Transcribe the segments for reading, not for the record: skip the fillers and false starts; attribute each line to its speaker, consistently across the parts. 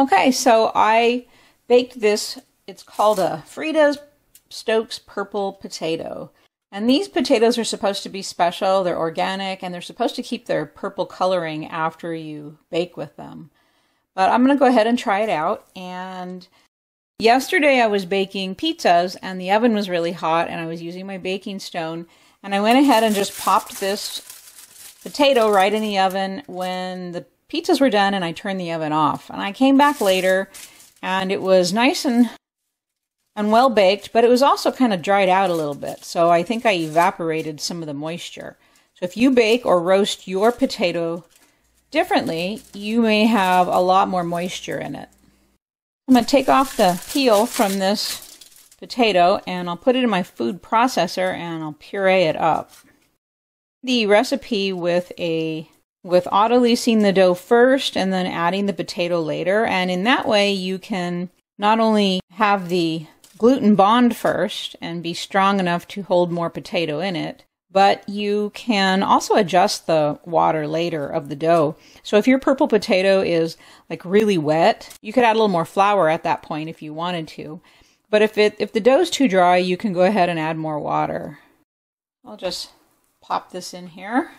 Speaker 1: Okay, so I baked this. It's called a Frida's Stokes Purple Potato. And these potatoes are supposed to be special. They're organic, and they're supposed to keep their purple coloring after you bake with them. But I'm going to go ahead and try it out. And yesterday I was baking pizzas, and the oven was really hot, and I was using my baking stone. And I went ahead and just popped this potato right in the oven when the pizzas were done, and I turned the oven off. And I came back later, and it was nice and well baked, but it was also kind of dried out a little bit. So I think I evaporated some of the moisture. So if you bake or roast your potato differently, you may have a lot more moisture in it. I'm going to take off the peel from this potato, and I'll put it in my food processor, and I'll puree it up. The recipe with autolysing the dough first and then adding the potato later, and in that way you can not only have the gluten bond first and be strong enough to hold more potato in it, but you can also adjust the water later of the dough. So if your purple potato is like really wet, you could add a little more flour at that point if you wanted to. But if the dough's too dry, you can go ahead and add more water. I'll just pop this in here.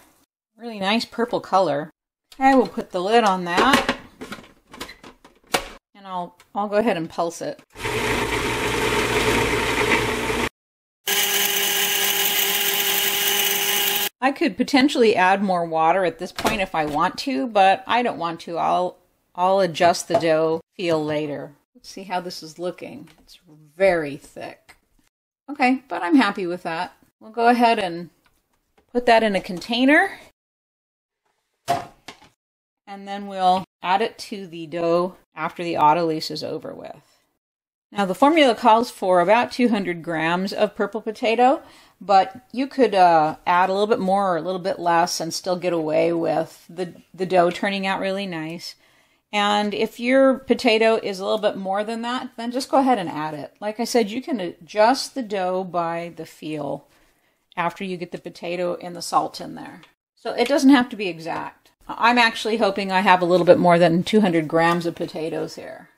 Speaker 1: Really nice purple color. I will put the lid on that, and I'll go ahead and pulse it. I could potentially add more water at this point if I want to, but I don't want to. I'll adjust the dough feel later. Let's see how this is looking. It's very thick. Okay, but I'm happy with that. We'll go ahead and put that in a container, and then we'll add it to the dough after the autolyse is over with. Now the formula calls for about 200 grams of purple potato, but you could add a little bit more or a little bit less and still get away with the dough turning out really nice. And if your potato is a little bit more than that, then just go ahead and add it. Like I said, you can adjust the dough by the feel after you get the potato and the salt in there. So it doesn't have to be exact. I'm actually hoping I have a little bit more than 200 grams of potatoes here.